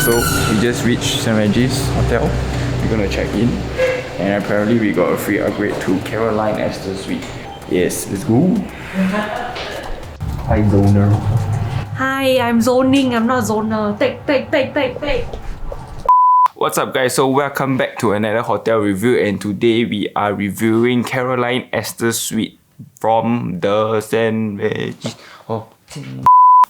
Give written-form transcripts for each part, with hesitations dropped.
So we just reached St Regis Hotel. We're gonna check in, and apparently we got a free upgrade to Caroline Astor Suite. Yes, let's go. Hi, zoner. Hi, I'm zoning. I'm not zoner. Take. What's up, guys? So welcome back to another hotel review, and today we are reviewing Caroline Astor Suite from the St Regis.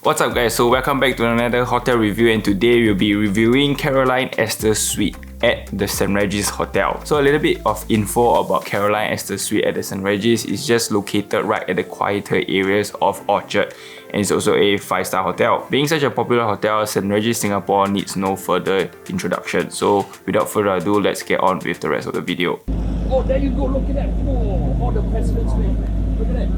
What's up, guys? So welcome back to another hotel review, and today we'll be reviewing Caroline Astor Suite at the St Regis Hotel. So a little bit of info about Caroline Astor Suite at the St Regis. Is just located right at the quieter areas of Orchard, and it's also a 5-star hotel. Being such a popular hotel, St Regis Singapore needs no further introduction. So without further ado, let's get on with the rest of the video. Oh, there you go, look at that. Oh, the president's way. Look at that.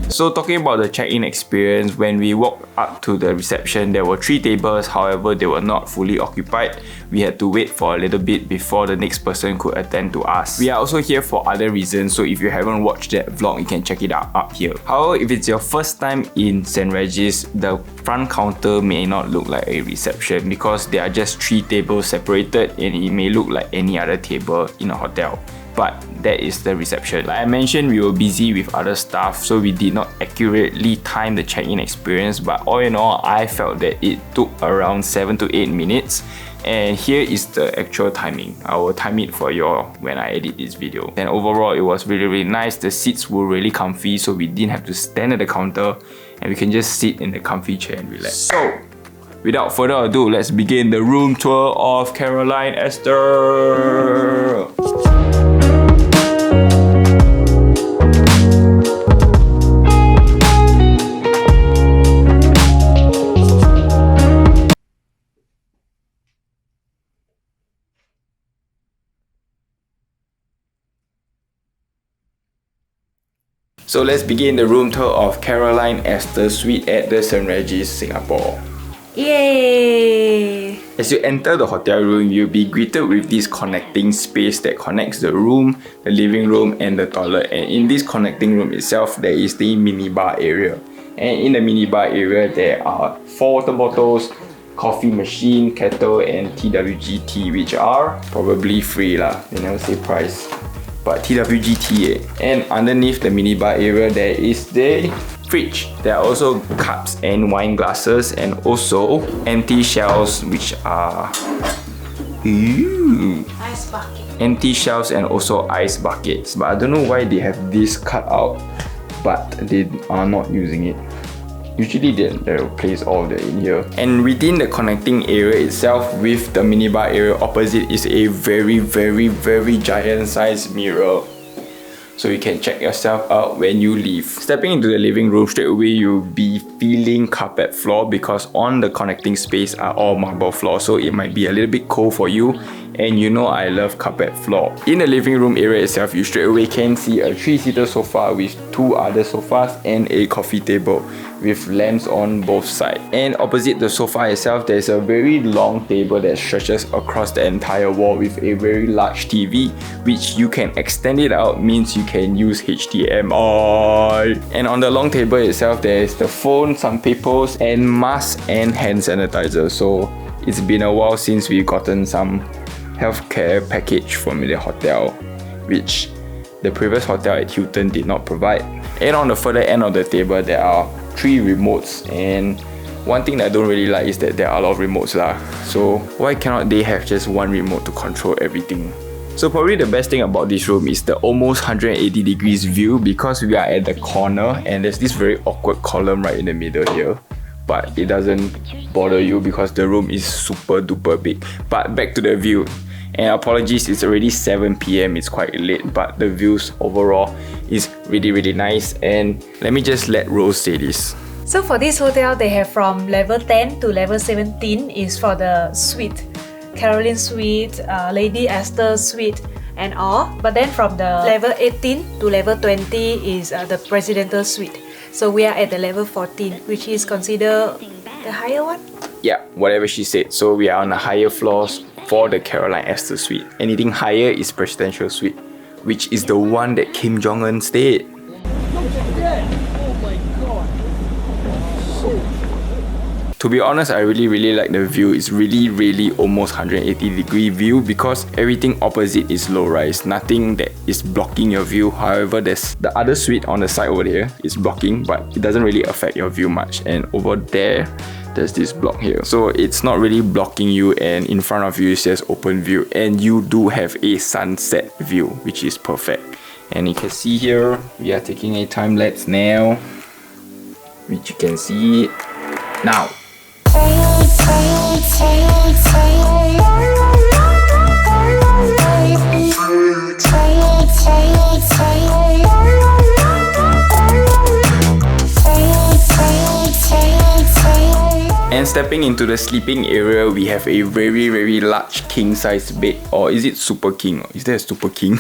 So talking about the check-in experience, when we walked up to the reception, there were 3 tables, however they were not fully occupied. We had to wait for a little bit before the next person could attend to us. We are also here for other reasons, so if you haven't watched that vlog, you can check it out up here. However, if it's your first time in St Regis, the front counter may not look like a reception because there are just 3 tables separated, and it may look like any other table in a hotel. But that is the reception. Like I mentioned, we were busy with other stuff, so we did not accurately time the check-in experience, but all in all, I felt that it took around 7 to 8 minutes. And here is the actual timing. I will time it for you all when I edit this video. And overall, it was really nice. The seats were really comfy, so we didn't have to stand at the counter, and we can just sit in the comfy chair and relax. So, without further ado, let's begin the room tour of Caroline Astor. So let's begin the room tour of Caroline Astor Suite at the St Regis, Singapore. Yay! As you enter the hotel room, you'll be greeted with this connecting space that connects the room, the living room, and the toilet. And in this connecting room itself, there is the minibar area. And in the minibar area, there are 4 water bottles, coffee machine, kettle, and TWG tea, which are probably free lah. They never say price. But TWGT. And underneath the minibar area, there is the fridge. There are also cups and wine glasses, and also empty shelves, which are Ice bucket. empty shelves and also ice buckets. But I don't know why they have this cut out, but they are not using it. Usually they'll place all of that in here. And within the connecting area itself with the minibar area opposite is a very giant sized mirror. So you can check yourself out when you leave. Stepping into the living room, straight away you'll be feeling carpet floor because on the connecting space are all marble floor, so it might be a little bit cold for you. And you know I love carpet floor. In the living room area itself, you straight away can see a 3-seater sofa with 2 other sofas and a coffee table with lamps on both sides. And opposite the sofa itself, there's a very long table that stretches across the entire wall with a very large TV, which you can extend it out, means you can use HDMI. And on the long table itself, there's the phone, some papers, and mask and hand sanitizer. So it's been a while since we've gotten some healthcare package from the hotel, which the previous hotel at Hilton did not provide. And on the further end of the table, there are 3 remotes, and one thing that I don't really like is that there are a lot of remotes lah. So why cannot they have just one remote to control everything? So probably the best thing about this room is the almost 180 degrees view, because we are at the corner and there's this very awkward column right in the middle here. But it doesn't bother you because the room is super duper big. But back to the view. And apologies, it's already 7 PM, it's quite late, but the views overall is really nice. And let me just let Rose say this. So for this hotel, they have from level 10 to level 17 is for the suite. Caroline Suite, Lady Astor Suite, and all. But then from the level 18 to level 20 is the Presidential Suite. So we are at the level 14, which is considered the higher one? Yeah, whatever she said. So we are on the higher floors for the Caroline Astor Suite. Anything higher is Presidential Suite, which is the one that Kim Jong-un stayed. To be honest, I really like the view. It's really almost 180-degree view because everything opposite is low rise. Nothing that is blocking your view. However, there's the other suite on the side over there is blocking, but it doesn't really affect your view much. And over there's this block here. So it's not really blocking you, and in front of you it says open view. And you do have a sunset view, which is perfect. And you can see here, we are taking a time lapse now, which you can see now. And stepping into the sleeping area, we have a very large king size bed. Or is it super king? Is there a super king?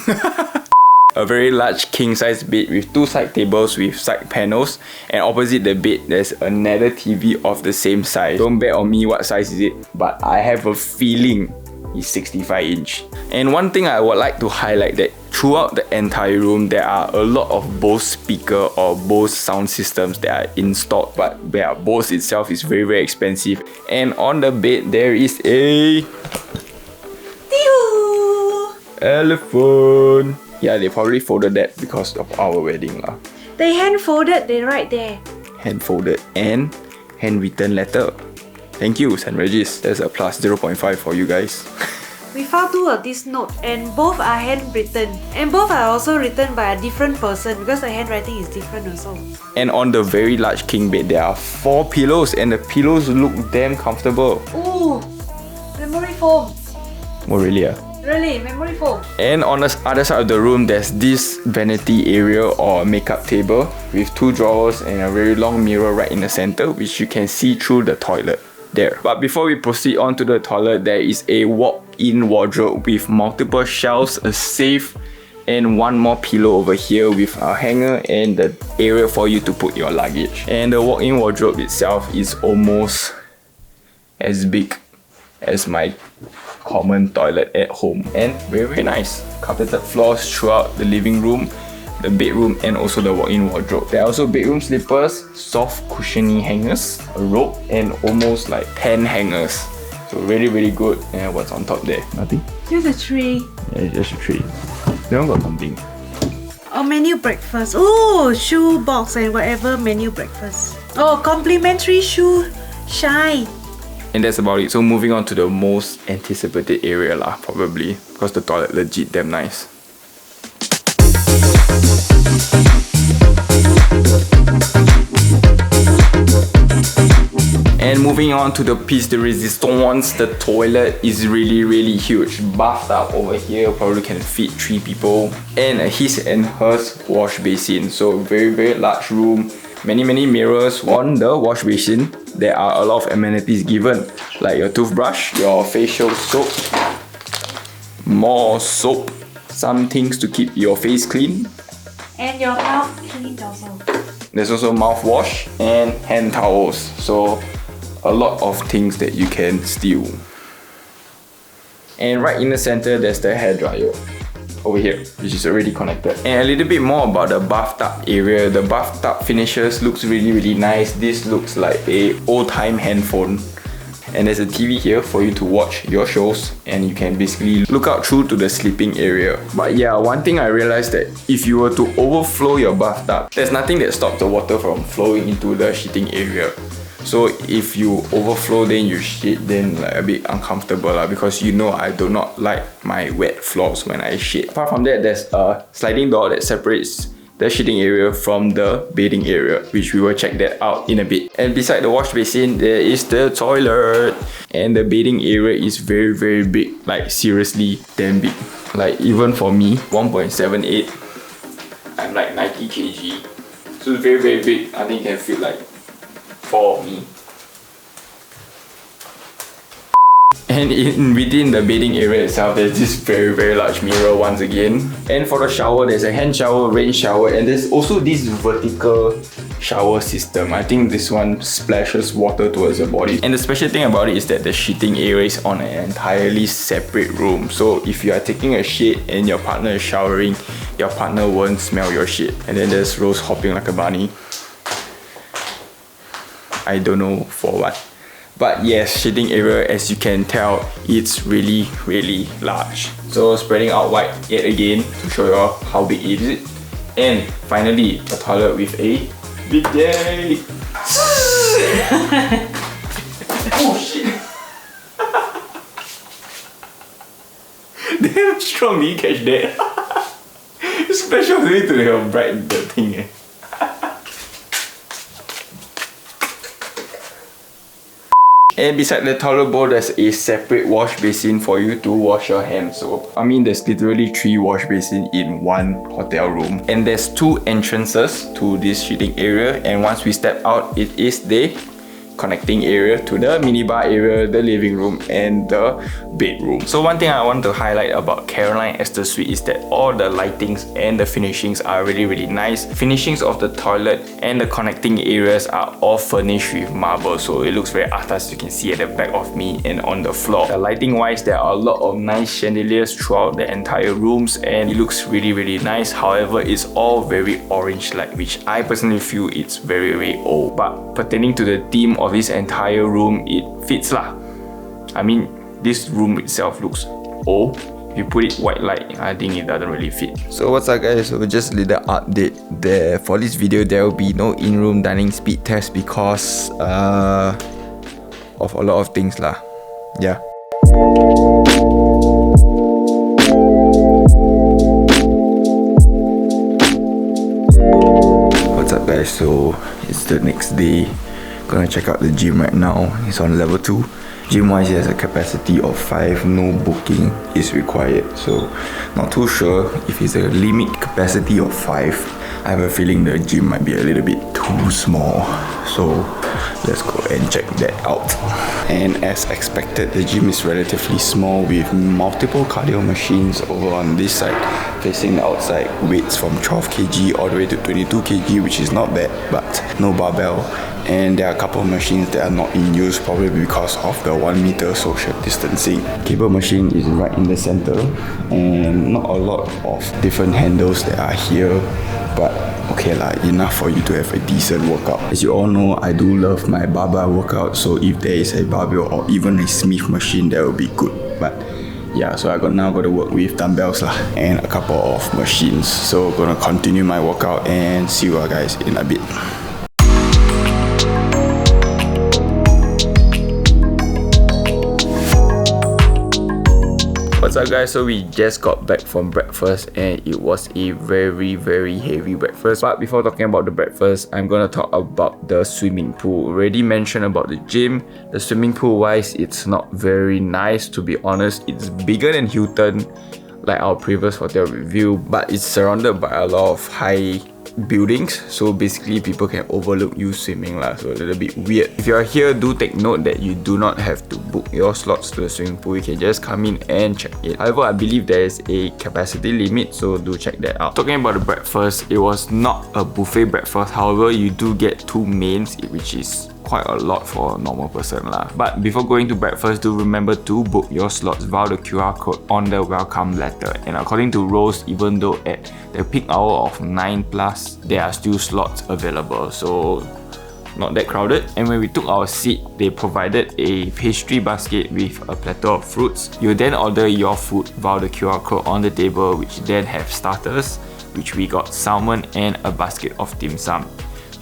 A very large king size bed with 2 side tables with side panels, and opposite the bed there's another TV of the same size. Don't bet on me what size is it, but I have a feeling it's 65-inch. And one thing I would like to highlight that throughout the entire room there are a lot of Bose speaker or Bose sound systems that are installed, but Bose itself is very expensive. And on the bed there is a elephant. Yeah, they probably folded that because of our wedding lah. They hand folded, they right there. Hand folded and handwritten letter. Thank you, St Regis. That's a plus 0.5 for you guys. We found 2 of these notes, and both are handwritten. And both are also written by a different person because the handwriting is different also. And on the very large king bed, there are 4 pillows, and the pillows look damn comfortable. Ooh, memory foam. Oh really? Really, memory foam. And on the other side of the room, there's this vanity area or makeup table with 2 drawers and a very long mirror right in the center, which you can see through the toilet there. But before we proceed on to the toilet, there is a walk-in wardrobe with multiple shelves, a safe, and 1 more pillow over here with a hanger and the area for you to put your luggage. And the walk-in wardrobe itself is almost as big as my common toilet at home, and very nice. Carpeted floors throughout the living room, the bedroom, and also the walk-in wardrobe. There are also bedroom slippers, soft cushiony hangers, a rope, and almost like 10 hangers. So really good. And what's on top there? Nothing? Just a tree. Yeah, just a tree. They don't got something. Oh, menu breakfast. Oh, shoe box and whatever menu breakfast. Oh, complimentary shoe shine. And that's about it. So moving on to the most anticipated area lah, probably, because the toilet legit damn nice. And moving on to the piece de resistance, the toilet is really huge. Bathtub over here probably can fit 3 people, and a his and hers wash basin. So very large room. Many mirrors on the wash basin. There are a lot of amenities given, like your toothbrush, your facial soap, more soap, some things to keep your face clean, and your mouth clean also. There's also mouthwash and hand towels. So a lot of things that you can steal. And right in the center there's the hairdryer over here, which is already connected. And a little bit more about the bathtub area. The bathtub finishes looks really nice. This looks like a old-time handphone. And there's a TV here for you to watch your shows, and you can basically look out through to the sleeping area. But yeah, one thing I realized that if you were to overflow your bathtub, there's nothing that stops the water from flowing into the shitting area. So if you overflow then you shit, then like a bit uncomfortable lah, because you know I do not like my wet floors when I shit. Apart from that, there's a sliding door that separates the shitting area from the bathing area, which we will check that out in a bit. And beside the wash basin, there is the toilet. And the bathing area is very big, like seriously damn big. Like even for me, 1.78, I'm like 90 kg. So it's very big. I think it can fit like 4 of me. And within the bathing area itself, there's this very large mirror once again. And for the shower, there's a hand shower, rain shower, and there's also this vertical shower system. I think this one splashes water towards the body. And the special thing about it is that the shitting area is on an entirely separate room. So if you are taking a shit and your partner is showering, your partner won't smell your shit. And then there's Rose hopping like a bunny. I don't know for what. But yes, shitting area, as you can tell, it's really large. So spreading out wide yet again to show you all how big it is. And finally, a toilet with a bidet. Oh shit! Damn strong, did you catch that? Special way to help brighten the thing. And beside the toilet bowl, there's a separate wash basin for you to wash your hands. So, I mean, there's literally 3 wash basins in one hotel room. And there's 2 entrances to this shitting area. And once we step out, it is the connecting area to the minibar area, the living room, and the bedroom. So one thing I want to highlight about Caroline Astor Suite is that all the lightings and the finishings are really nice. Finishings of the toilet and the connecting areas are all furnished with marble, so it looks very atas. You can see at the back of me and on the floor. The lighting wise, there are a lot of nice chandeliers throughout the entire rooms, and it looks really nice. However, it's all very orange light, which I personally feel it's very old. But pertaining to the theme of this entire room, it fits lah. I mean, this room itself looks old. If you put it white light, I think it doesn't really fit. So what's up guys, so just a little update there. For this video, there will be no in-room dining speed test because of a lot of things lah. Yeah. What's up guys, so it's the next day. Gonna check out the gym right now. It's on level 2. Gym wise, it has a capacity of 5. No booking is required, so not too sure if it's a limit capacity of 5. I have a feeling the gym might be a little bit too small, so let's go and check that out. And as expected, the gym is relatively small with multiple cardio machines over on this side facing the outside. Weights from 12 kg all the way to 22 kg, which is not bad, but no barbell. And there are a couple of machines that are not in use, probably because of the 1 meter social distancing. Cable machine is right in the center, and not a lot of different handles that are here, but okay lah, enough for you to have a decent workout. As you all know, I do love my barbell workout, so if there is a barbell or even a Smith machine, that would be good. But yeah, so I now got to work with dumbbells lah and a couple of machines. So gonna continue my workout and see you guys in a bit. What's up guys, so we just got back from breakfast and it was a very heavy breakfast. But before talking about the breakfast, I'm gonna talk about the swimming pool. Already mentioned about the gym. The swimming pool wise, it's not very nice, to be honest. It's bigger than Hilton, like our previous hotel review, but it's surrounded by a lot of high buildings, so basically people can overlook you swimming lah, so a little bit weird. If you are here, do take note that you do not have to book your slots to the swimming pool. You can just come in and check it. However, I believe there is a capacity limit, so do check that out. Talking about the breakfast, it was not a buffet breakfast. However, you do get 2 mains, which is quite a lot for a normal person lah. But before going to breakfast, do remember to book your slots via the QR code on the welcome letter. And according to Rose, even though at the peak hour of 9+, there are still slots available, so not that crowded. And when we took our seat, they provided a pastry basket with a platter of fruits. You then order your food via the QR code on the table, which then have starters, which we got salmon and a basket of dim sum.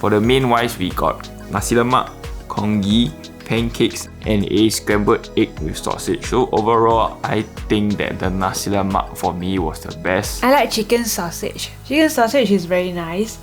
For the main wise, we got nasi lemak, congee, pancakes, and a scrambled egg with sausage. So overall, I think that the nasi lemak for me was the best. I like chicken sausage. Chicken sausage is very nice,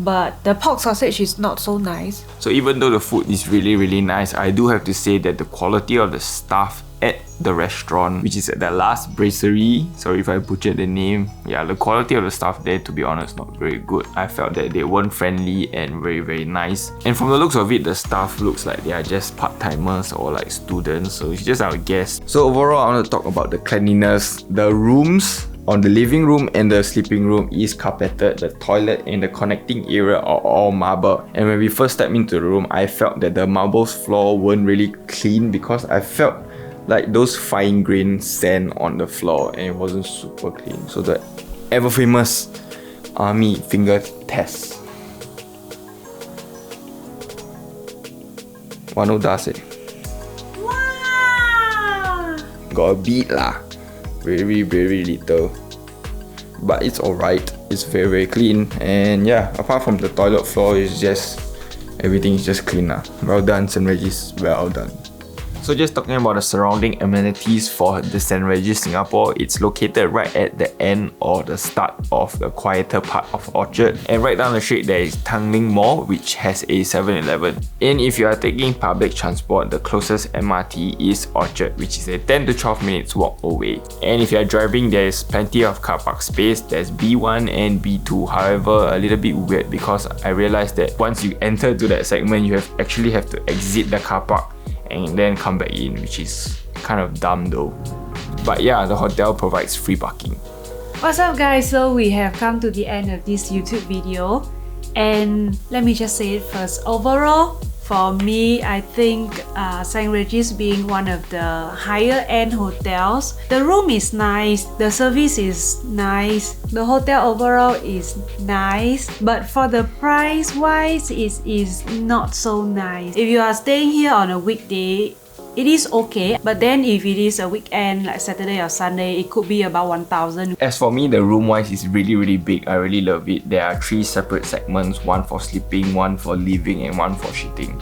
but the pork sausage is not so nice. So even though the food is really nice, I do have to say that the quality of the staff at the restaurant, which is at the Last Brasserie, sorry if I butchered the name, yeah, the quality of the staff there, to be honest, not very good. I felt that they weren't friendly and very nice. And from the looks of it, the staff looks like they are just part-timers or like students, so it's just our guess. So overall, I want to talk about the cleanliness. The rooms on the living room and the sleeping room is carpeted. The toilet and the connecting area are all marble. And when we first stepped into the room, I felt that the marble floor weren't really clean because I felt like those fine grained sand on the floor and it wasn't super clean. So the ever famous army finger test. Wano does it. got a bit lah. Very little. But it's alright. It's very clean. And yeah, apart from the toilet floor, it's just everything is just clean lah. Well done, St Regis. Well done. So just talking about the surrounding amenities for the St Regis Singapore, it's located right at the end or the start of the quieter part of Orchard. And right down the street there is Tanglin Mall, which has a 7-Eleven. And if you are taking public transport, the closest MRT is Orchard, which is a 10 to 12 minutes walk away. And if you are driving, there is plenty of car park space. There's B1 and B2. However, a little bit weird because I realized that once you enter to that segment, you actually have to exit the car park and then come back in, which is kind of dumb though. But yeah, the hotel provides free parking. What's up guys, so we have come to the end of this YouTube video, and let me just say it first. Overall, for me, I think St Regis being one of the higher end hotels, the room is nice, the service is nice, the hotel overall is nice, but for the price wise, it is not so nice. If you are staying here on a weekday, it is okay, but then if it is a weekend like Saturday or Sunday, it could be about 1,000. As for me, the room wise is really big. I really love it. There are 3 separate segments, one for sleeping, one for living, and one for shitting.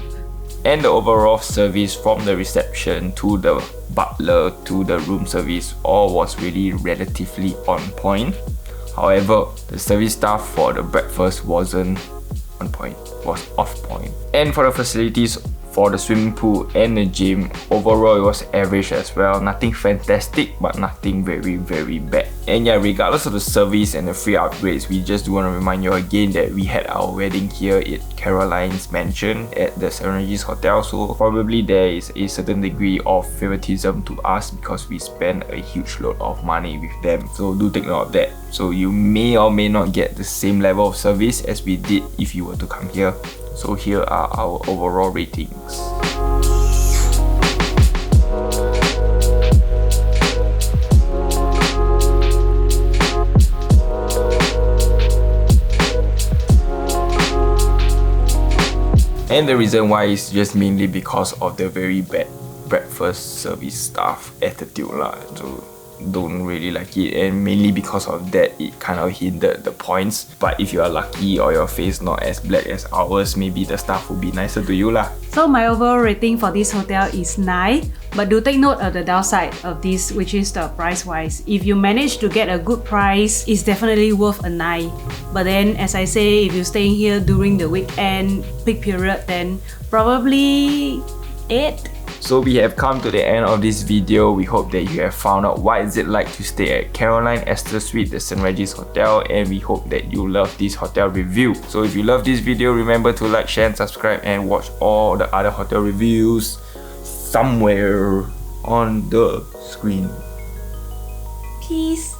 And the overall service from the reception to the butler to the room service all was really relatively on point. However, the service staff for the breakfast wasn't on point, was off point. And for the facilities, for the swimming pool and the gym, overall it was average as well. Nothing fantastic, but nothing very bad. And yeah, regardless of the service and the free upgrades, we just do want to remind you again that we had our wedding here at Caroline's mansion at the St Regis Hotel, so probably there is a certain degree of favoritism to us because we spend a huge load of money with them. So do take note of that. So you may or may not get the same level of service as we did if you were to come here. So here are our overall ratings. And the reason why is just mainly because of the very bad breakfast service staff attitude lah. So don't really like it, and mainly because of that it kind of hindered the points. But if you are lucky or your face not as black as ours, maybe the staff will be nicer to you lah. So my overall rating for this hotel is 9, but do take note of the downside of this, which is the price wise. If you manage to get a good price, it's definitely worth a 9. But then as I say, if you're staying here during the weekend peak period, then probably 8. So we have come to the end of this video. We hope that you have found out what is it like to stay at Caroline Astor Suite, the St Regis Hotel, and we hope that you love this hotel review. So if you love this video, remember to like, share and subscribe, and watch all the other hotel reviews somewhere on the screen. Peace.